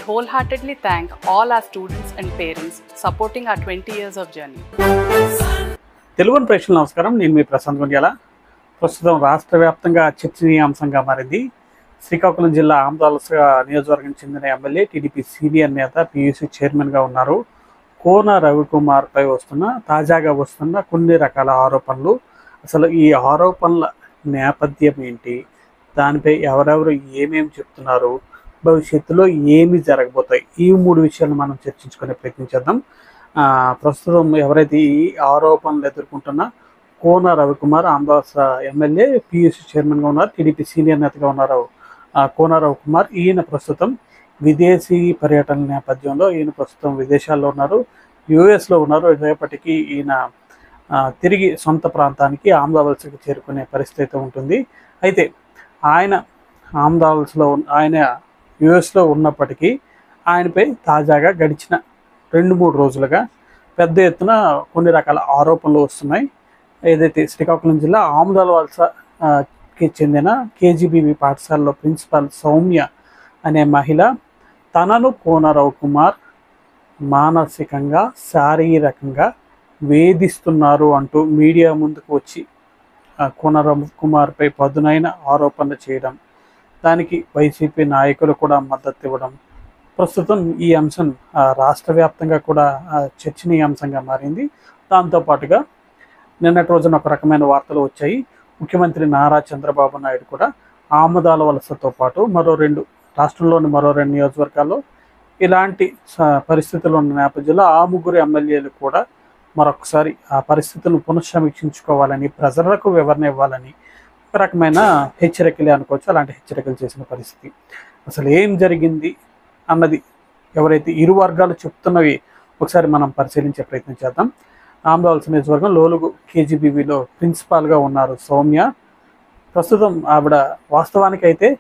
wholeheartedly thank all our students and parents supporting our 20 years of journey. Telugu ప్రేక్షకులకు నమస్కారం. నేను మీ ప్రశాంత్ గుండ్యాల. ప్రస్తుతం రాష్ట్ర వ్యాప్తంగా చర్చనీయాంశంగా మారింది. శ్రీకాకుళం జిల్లా ఆమదాలస నియోజకవర్గానికి చెందిన ఎమ్మెల్యే టీడీపీ సీనియర్ నేత పీయూసీ చైర్మన్గా ఉన్నారు కోన రవికుమార్పై తాజాగా వస్తున్న కొన్ని రకాల ఆరోపణలు. అసలు ఈ ఆరోపణల నేపథ్యం ఏంటి, దానిపై ఎవరెవరు ఏమేమి చెప్తున్నారు, భవిష్యత్తులో ఏమి జరగబోతాయి, ఈ మూడు విషయాలు మనం చర్చించుకునే ప్రయత్నం చేద్దాం. ప్రస్తుతం ఎవరైతే ఈ ఆరోపణలు ఎదుర్కొంటున్న కోన రవికుమార్ ఆమదాలస ఎమ్మెల్యే పీయూసీ చైర్మన్గా ఉన్నారు, టీడీపీ సీనియర్ నేతగా ఉన్నారు కోన రవికుమార్. ఈయన ప్రస్తుతం విదేశీ పర్యటన నేపథ్యంలో ఈయన ప్రస్తుతం విదేశాల్లో ఉన్నారు, యుఎస్లో ఉన్నారు. రేపటికి ఈయన తిరిగి సొంత ప్రాంతానికి ఆమదాలసకి చేరుకునే పరిస్థితి ఉంటుంది. అయితే ఆయన ఆయన యుఎస్లో ఉన్నప్పటికీ ఆయనపై తాజాగా గడిచిన 2-3 రోజులుగా పెద్ద ఎత్తున కొన్ని రకాల ఆరోపణలు వస్తున్నాయి. ఏదైతే శ్రీకాకుళం జిల్లా ఆమదాలవలసకి చెందిన కేజీబీవి పాఠశాలలో ప్రిన్సిపాల్ సౌమ్య అనే మహిళ తనను కోన రవికుమార్ మానసికంగా శారీరకంగా వేధిస్తున్నారు అంటూ మీడియా ముందుకు వచ్చి కోన రవికుమార్పై పదునైన ఆరోపణలు చేయడం, దానికి వైసీపీ నాయకులు కూడా మద్దతు ఇవ్వడం, ప్రస్తుతం ఈ అంశం రాష్ట్ర వ్యాప్తంగా కూడా చర్చనీయాంశంగా మారింది. దాంతోపాటుగా నిన్నటి రోజున ఒక రకమైన వార్తలు వచ్చాయి. ముఖ్యమంత్రి నారా చంద్రబాబు నాయుడు కూడా ఆమదాలవలసతో పాటు రాష్ట్రంలోని మరో 2 నియోజకవర్గాల్లో ఇలాంటి పరిస్థితులు ఉన్న నేపథ్యంలో ఆ ముగ్గురు ఎమ్మెల్యేలు కూడా మరొకసారి ఆ పరిస్థితులను పునఃసమీక్షించుకోవాలని, ప్రజలకు వివరణ ఇవ్వాలని ఒక రకమైన హెచ్చరికలే అనుకోవచ్చు. అలాంటి హెచ్చరికలు చేసిన పరిస్థితి. అసలు ఏం జరిగింది అన్నది ఎవరైతే ఇరు వర్గాలు చెప్తున్నవి ఒకసారి మనం పరిశీలించే ప్రయత్నం చేద్దాం. ఆమదాలస నియోజకవర్గం లోలుగు కేజీబీవీలో ప్రిన్సిపాల్గా ఉన్నారు సౌమ్య. ప్రస్తుతం ఆవిడ వాస్తవానికి అయితే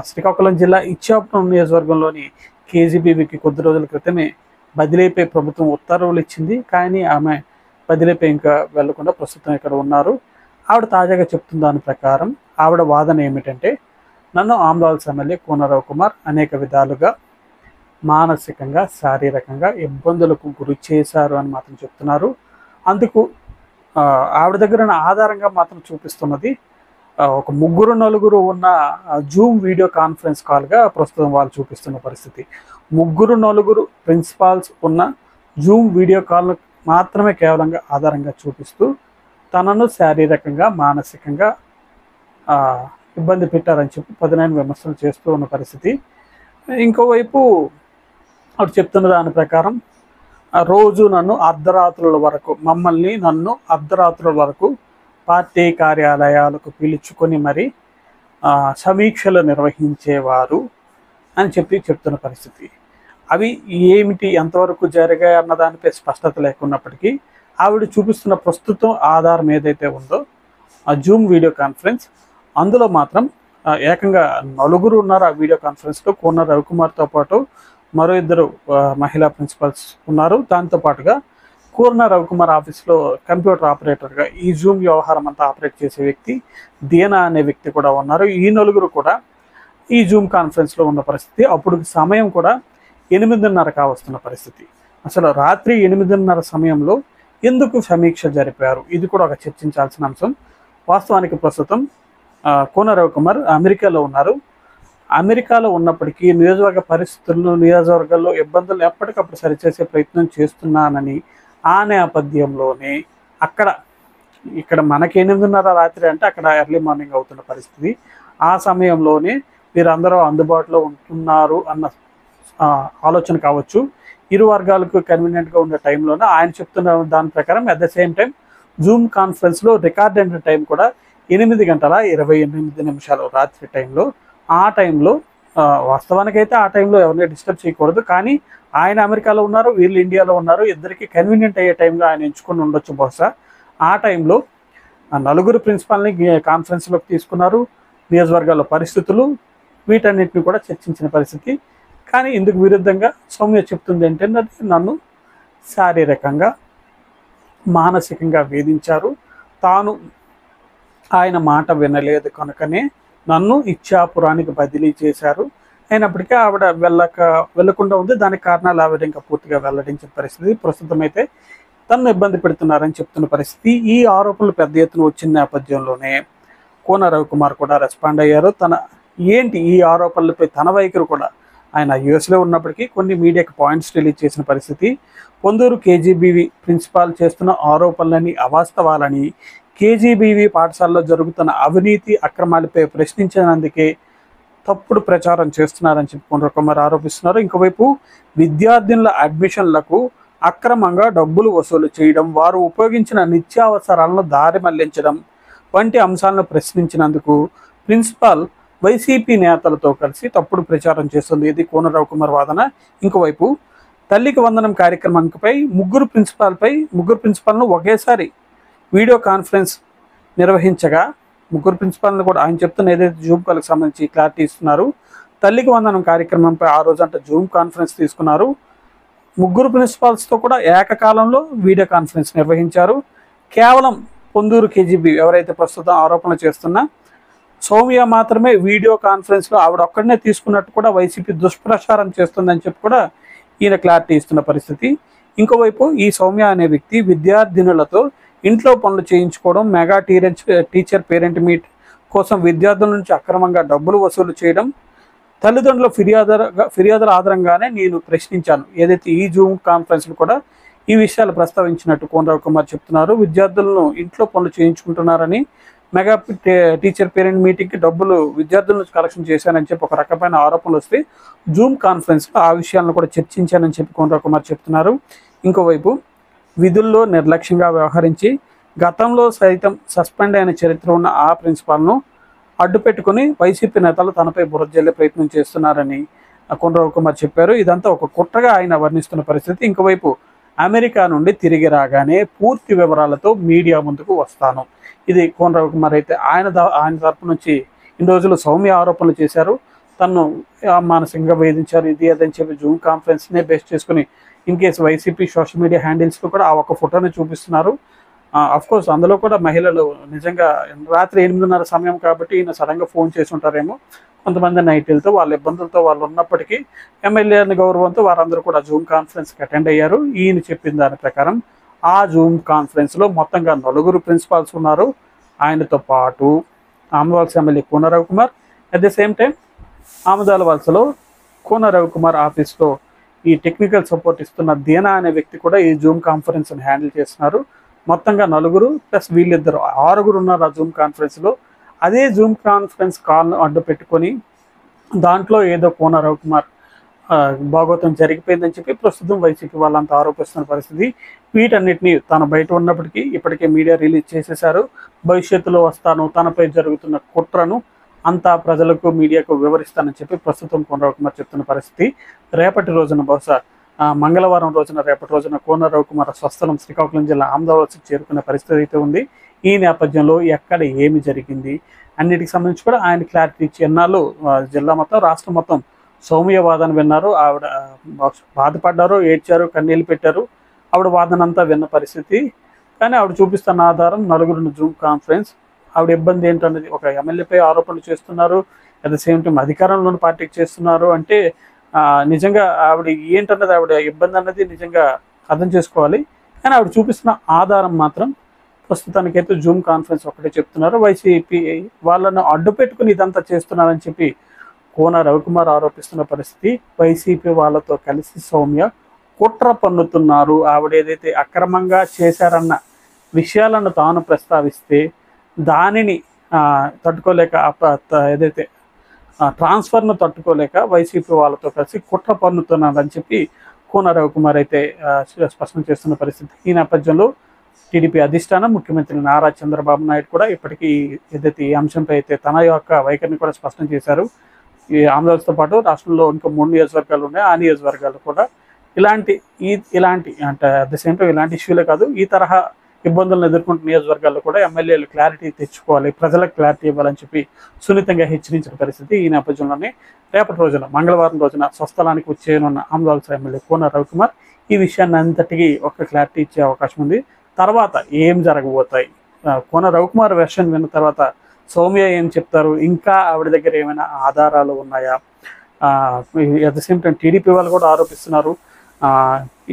శ్రీకాకుళం జిల్లా ఇచ్చాపురం నియోజకవర్గంలోని కేజీబీవీకి కొద్ది రోజుల క్రితమే బదిలీపై ప్రభుత్వం ఉత్తర్వులు ఇచ్చింది. కానీ ఆమె బదిలీపై ఇంకా వెళ్లకుండా ప్రస్తుతం ఇక్కడ ఉన్నారు. ఆవిడ తాజాగా చెప్తున్న దాని ప్రకారం ఆవిడ వాదన ఏమిటంటే, నన్ను ఆమదాలస ఎమ్మెల్యే కోన రవికుమార్ అనేక విధాలుగా మానసికంగా శారీరకంగా ఇబ్బందులకు గురి చేశారు అని మాత్రం చెప్తున్నారు. అందుకు ఆవిడ దగ్గర ఆధారంగా మాత్రం చూపిస్తున్నది ఒక 3-4 ఉన్న జూమ్ వీడియో కాన్ఫరెన్స్ కాల్గా ప్రస్తుతం వాళ్ళు చూపిస్తున్న పరిస్థితి. 3-4 ప్రిన్సిపాల్స్ ఉన్న జూమ్ వీడియో కాల్ను మాత్రమే కేవలంగా ఆధారంగా చూపిస్తూ తనను శారీరకంగా మానసికంగా ఇబ్బంది పెట్టారని చెప్పి పదునైన విమర్శలు చేస్తూ ఉన్న పరిస్థితి. ఇంకోవైపు అటు చెప్తున్న దాని ప్రకారం రోజు నన్ను అర్ధరాత్రుల వరకు పార్టీ కార్యాలయాలకు పిలుచుకొని మరి సమీక్షలు నిర్వహించేవారు అని చెప్తున్న పరిస్థితి. అవి ఏమిటి, ఎంతవరకు జరిగాయి అన్న దానిపై స్పష్టత లేకున్నప్పటికీ ఆవిడ చూపిస్తున్న ప్రస్తుతం ఆధారం ఏదైతే ఉందో ఆ జూమ్ వీడియో కాన్ఫరెన్స్, అందులో మాత్రం ఏకంగా 4 ఉన్నారు. ఆ వీడియో కాన్ఫరెన్స్లో కోన రవికుమార్తో పాటు మరో 2 మహిళా ప్రిన్సిపల్స్ ఉన్నారు. దాంతోపాటుగా కోన రవికుమార్ ఆఫీస్లో కంప్యూటర్ ఆపరేటర్గా ఈ జూమ్ వ్యవహారం అంతా ఆపరేట్ చేసే వ్యక్తి దీనా అనే వ్యక్తి కూడా ఉన్నారు. ఈ 4 కూడా ఈ జూమ్ కాన్ఫరెన్స్లో ఉన్న పరిస్థితి. అప్పుడు సమయం కూడా 8:30 కావస్తున్న పరిస్థితి. అసలు రాత్రి 8:30 సమయంలో ఎందుకు సమీక్ష జరిపారు, ఇది కూడా ఒక చర్చించాల్సిన అంశం. వాస్తవానికి ప్రస్తుతం కోన రవికుమార్ అమెరికాలో ఉన్నారు. అమెరికాలో ఉన్నప్పటికీ నియోజకవర్గాల్లో ఇబ్బందులు ఎప్పటికప్పుడు సరిచేసే ప్రయత్నం చేస్తున్నానని, ఆ నేపథ్యంలోనే ఇక్కడ మనకి 8:30 రాత్రి అంటే అక్కడ ఎర్లీ మార్నింగ్ అవుతున్న పరిస్థితి. ఆ సమయంలోనే వీరందరూ అందుబాటులో ఉంటున్నారు అన్న ఆలోచన కావచ్చు. ఇరు వర్గాలకు కన్వీనియంట్గా ఉండే టైంలోనే ఆయన చెప్తున్న దాని ప్రకారం at the same time Zoom కాన్ఫరెన్స్లో రికార్డ్ అయిన టైం కూడా 8:28 రాత్రి టైంలో. ఆ టైంలో వాస్తవానికి అయితే ఆ టైంలో ఎవరిని డిస్టర్బ్ చేయకూడదు, కానీ ఆయన అమెరికాలో ఉన్నారు, వీళ్ళు ఇండియాలో ఉన్నారు. ఇద్దరికి కన్వీనియంట్ అయ్యే టైంలో ఆయన ఎంచుకొని ఉండొచ్చు బహుశా. ఆ టైంలో 4 ప్రిన్సిపాల్ని కాన్ఫరెన్స్లోకి తీసుకున్నారు. నియోజకవర్గాల్లో పరిస్థితులు వీటన్నిటిని కూడా చర్చించిన పరిస్థితి. కానీ ఇందుకు విరుద్ధంగా సౌమ్య చెప్తుంది ఏంటంటే, నన్ను శారీరకంగా మానసికంగా వేధించారు, తాను ఆయన మాట వినలేదు కనుకనే నన్ను ఇచ్చాపురానికి బదిలీ చేశారు, అయినప్పటికీ ఆవిడ వెళ్ళకుండా ఉంది. దానికి కారణాలు ఆవిడ ఇంకా పూర్తిగా వెల్లడించిన పరిస్థితి. ప్రస్తుతం అయితే తనను ఇబ్బంది పెడుతున్నారని చెప్తున్న పరిస్థితి. ఈ ఆరోపణలు పెద్ద ఎత్తున వచ్చిన నేపథ్యంలోనే కోన రవికుమార్ కూడా రెస్పాండ్ అయ్యారు. ఏంటి ఈ ఆరోపణలపై తన వైఖరి కూడా ఆయన యుఎస్లో ఉన్నప్పటికీ కొన్ని మీడియాకి పాయింట్స్ రిలీజ్ చేసిన పరిస్థితి. పొందూరు కేజీబీవీ ప్రిన్సిపాల్ చేస్తున్న ఆరోపణలని అవాస్తవాలని, కేజీబీవీ పాఠశాలలో జరుగుతున్న అవినీతి అక్రమాలపై ప్రశ్నించినందుకే తప్పుడు ప్రచారం చేస్తున్నారని చెప్పి కోన రవికుమార్ ఆరోపిస్తున్నారు. ఇంకోవైపు విద్యార్థినుల అడ్మిషన్లకు అక్రమంగా డబ్బులు వసూలు చేయడం, వారు ఉపయోగించిన నిత్యావసరాలను దారి మళ్లించడం వంటి అంశాలను ప్రశ్నించినందుకు ప్రిన్సిపాల్ వైసీపీ నేతలతో కలిసి తప్పుడు ప్రచారం చేస్తుంది. ఇది కోన రవికుమార్ వాదన. ఇంకోవైపు తల్లికి వందనం కార్యక్రమంపై ముగ్గురు ప్రిన్సిపాల్ను ఒకేసారి వీడియో కాన్ఫరెన్స్ నిర్వహించగా, ముగ్గురు ప్రిన్సిపాల్ని కూడా ఆయన చెప్తున్న ఏదైతే జూమ్ కాల్కి సంబంధించి క్లారిటీ ఇస్తున్నారు. తల్లికి వందనం కార్యక్రమంపై ఆ రోజంట జూమ్ కాన్ఫరెన్స్ తీసుకున్నారు. ముగ్గురు ప్రిన్సిపాల్స్తో కూడా ఏకకాలంలో వీడియో కాన్ఫరెన్స్ నిర్వహించారు. కేవలం పొందూరు కేజీబీ ఎవరైతే ప్రస్తుతం ఆరోపణలు చేస్తున్నా సౌమ్య మాత్రమే వీడియో కాన్ఫరెన్స్లో ఆవిడ ఒక్కడనే తీసుకున్నట్టు కూడా వైసీపీ దుష్ప్రచారం చేస్తుందని చెప్పి కూడా ఈయన క్లారిటీ ఇస్తున్న పరిస్థితి. ఇంకోవైపు ఈ సౌమ్య అనే వ్యక్తి విద్యార్థినులతో ఇంట్లో పనులు చేయించుకోవడం, మెగా టీచర్ పేరెంట్ మీట్ కోసం విద్యార్థుల నుంచి అక్రమంగా డబ్బులు వసూలు చేయడం, తల్లిదండ్రుల ఫిర్యాదుల ఆధారంగానే నేను ప్రశ్నించాను. ఏదైతే ఈ జూమ్ కాన్ఫరెన్స్లు కూడా ఈ విషయాలు ప్రస్తావించినట్టు కోన రవికుమార్ చెప్తున్నారు. విద్యార్థులను ఇంట్లో పనులు చేయించుకుంటున్నారని, మెగా టీచర్ పేరెంట్ మీటింగ్కి డబ్బులు విద్యార్థుల నుంచి కలెక్షన్ చేశానని చెప్పి ఒక రకమైన ఆరోపణలు వస్తే జూమ్ కాన్ఫరెన్స్లో ఆ విషయాలను కూడా చర్చించానని చెప్పి కోన రవికుమార్ చెప్తున్నారు. ఇంకోవైపు విధుల్లో నిర్లక్ష్యంగా వ్యవహరించి గతంలో సైతం సస్పెండ్ అయిన చరిత్ర ఉన్న ఆ ప్రిన్సిపాల్ను అడ్డుపెట్టుకుని వైసీపీ నేతలు తనపై బురద జల్లే ప్రయత్నం చేస్తున్నారని కోన రవికుమార్ చెప్పారు. ఇదంతా ఒక కుట్రగా ఆయన వర్ణిస్తున్న పరిస్థితి. ఇంకోవైపు అమెరికా నుండి తిరిగి రాగానే పూర్తి వివరాలతో మీడియా ముందుకు వస్తాను. ఇది కోన రవికుమార్ అయితే ఆయన తరపు నుంచి ఇన్ని రోజులు సౌమ్య ఆరోపణలు చేశారు, తను మానసికంగా వేధించారు, ఇది అదని చెప్పి జూమ్ కాన్ఫరెన్స్నే బేస్ చేసుకుని ఇన్ కేసు వైసీపీ సోషల్ మీడియా హ్యాండిల్స్లో కూడా ఆ ఒక ఫోటోని చూపిస్తున్నారు. కోర్స్ అందులో కూడా మహిళలు నిజంగా రాత్రి 8:30 సమయం కాబట్టి ఈయన సడన్గా ఫోన్ చేసి ఉంటారేమో. కొంతమంది నైట్లతో వాళ్ళ ఇబ్బందులతో వాళ్ళు ఉన్నప్పటికీ ఎమ్మెల్యే అని గౌరవంతో వారందరూ కూడా జూమ్ కాన్ఫరెన్స్కి అటెండ్ అయ్యారు. ఈయన చెప్పిన దాని ప్రకారం ఆ జూమ్ కాన్ఫరెన్స్లో మొత్తంగా 4 ప్రిన్సిపాల్స్ ఉన్నారు. ఆయనతో పాటు Amadala MLA Kona Ravikumar, at the same time Amadala వలసలో కోన రవికుమార్ ఆఫీస్లో ఈ టెక్నికల్ సపోర్ట్ ఇస్తున్న దీనా అనే వ్యక్తి కూడా ఈ జూమ్ కాన్ఫరెన్స్ని హ్యాండిల్ చేస్తున్నారు. మొత్తంగా 4 ప్లస్ వీళ్ళిద్దరు 6 ఉన్నారు ఆ జూమ్ కాన్ఫరెన్స్లో. అదే జూమ్ కాన్ఫరెన్స్ కాల్ను అడ్డు పెట్టుకొని దాంట్లో ఏదో కోన రవికుమార్ భాగోతం జరిగిపోయిందని చెప్పి ప్రస్తుతం వైసీపీ వాళ్ళంతా ఆరోపిస్తున్న పరిస్థితి. వీటన్నిటిని తను బయట ఉన్నప్పటికీ ఇప్పటికే మీడియా రిలీజ్ చేసేశారు. భవిష్యత్తులో వస్తాను, తనపై జరుగుతున్న కుట్రను అంతా ప్రజలకు మీడియాకు వివరిస్తానని చెప్పి ప్రస్తుతం కోన రవికుమార్ చెప్తున్న పరిస్థితి. రేపటి రోజున బహుశా మంగళవారం రేపటి రోజున కోన రవికుమార్ స్వస్థలం శ్రీకాకుళం జిల్లా ఆమదావలసకు చేరుకునే పరిస్థితి అయితే ఉంది. ఈ నేపథ్యంలో ఎక్కడ ఏమి జరిగింది అన్నిటికి సంబంధించి కూడా ఆయన క్లారిటీ ఇచ్చి ఎన్నాళ్ళు జిల్లా మొత్తం రాష్ట్రం మొత్తం సౌమ్య వాదన విన్నారు. ఆవిడ బాధపడ్డారు, ఏడ్చారు, కన్నీళ్ళు పెట్టారు. ఆవిడ వాదన అంతా విన్న పరిస్థితి. కానీ ఆవిడ చూపిస్తున్న ఆధారం 4 జూమ్ కాన్ఫరెన్స్. ఆవిడ ఇబ్బంది ఏంటన్నది, ఒక ఎమ్మెల్యేపై ఆరోపణలు చేస్తున్నారు, అట్ ద సేమ్ టైం అధికారంలోని పార్టీకి చేస్తున్నారు అంటే నిజంగా ఆవిడ ఏంటన్నది, ఆవిడ ఇబ్బంది అన్నది నిజంగా అర్థం చేసుకోవాలి. కానీ ఆవిడ చూపిస్తున్న ఆధారం మాత్రం ప్రస్తుతానికైతే జూమ్ కాన్ఫరెన్స్ ఒకటే చెప్తున్నారు. వైసీపీ వాళ్ళను అడ్డు పెట్టుకుని ఇదంతా చేస్తున్నారని చెప్పి కోన రవికుమార్ ఆరోపిస్తున్న పరిస్థితి. వైసీపీ వాళ్ళతో కలిసి సౌమ్య కుట్ర పన్నుతున్నారు. ఆవిడ ఏదైతే అక్రమంగా చేశారన్న విషయాలను తాను ప్రస్తావిస్తే దానిని తట్టుకోలేక ఏదైతే ట్రాన్స్ఫర్ను తట్టుకోలేక వైసీపీ వాళ్ళతో కలిసి కుట్ర పన్నుతున్నారని చెప్పి కోన రవికుమార్ అయితే స్పష్టం చేస్తున్న పరిస్థితి. ఈ నేపథ్యంలో టీడీపీ అధిష్టానం ముఖ్యమంత్రి నారా చంద్రబాబు నాయుడు కూడా ఇప్పటికీ ఏదైతే ఈ అంశంపై అయితే తన యొక్క వైఖరిని కూడా స్పష్టం చేశారు. ఈ ఆంధ్రప్రదేశ్తో పాటు రాష్ట్రంలో ఇంకా 3 నియోజకవర్గాలు ఉన్నాయి. ఆ నియోజకవర్గాలు కూడా ఇలాంటి అంటే అట్ ద సేమ్ టైం ఇలాంటి ఇష్యూలే కాదు, ఈ తరహా ఇబ్బందులను ఎదుర్కొంటున్న నియోజకవర్గాల్లో కూడా ఎమ్మెల్యేలు క్లారిటీ తెచ్చుకోవాలి, ప్రజలకు క్లారిటీ ఇవ్వాలని చెప్పి సున్నితంగా హెచ్చరించిన పరిస్థితి. ఈ నేపథ్యంలోనే రేపటి రోజున మంగళవారం రోజున స్వస్థలానికి వచ్చేయనున్న ఆమదాల ఎమ్మెల్యే కోన రవికుమార్ ఈ విషయాన్ని అంతటికీ ఒక క్లారిటీ ఇచ్చే అవకాశం ఉంది. తర్వాత ఏం జరగబోతాయి, కోన రవికుమార్ వెర్షన్ విన్న తర్వాత సౌమ్య ఏం చెప్తారు, ఇంకా ఆవిడ దగ్గర ఏమైనా ఆధారాలు ఉన్నాయా, at the same time TDP వాళ్ళు కూడా ఆరోపిస్తున్నారు.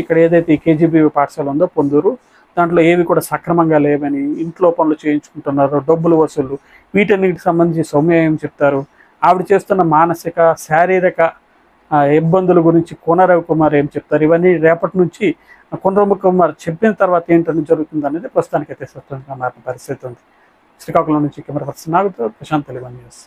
ఇక్కడ ఏదైతే కేజీబీ పాఠశాల ఉందో పొందూరు, దాంట్లో ఏవి కూడా సక్రమంగా లేవని, ఇంట్లో పనులు చేయించుకుంటున్నారు, డబ్బులు వసూలు, వీటన్నిటికి సంబంధించి సౌమ్య ఏం చెప్తారు, ఆవిడ చేస్తున్న మానసిక శారీరక ఇబ్బందుల గురించి కోన రవికుమార్ ఏం చెప్తారు, ఇవన్నీ రేపటి నుంచి కోన రవికుమార్ చెప్పిన తర్వాత ఏంటని జరుగుతుంది అనేది ప్రస్తుతానికైతే స్పష్టంగా మారిన పరిస్థితి ఉంది. శ్రీకాకుళం నుంచి కెమెరా పర్సన్ నాగుతో ప్రశాంత్, తెలుగు న్యూస్.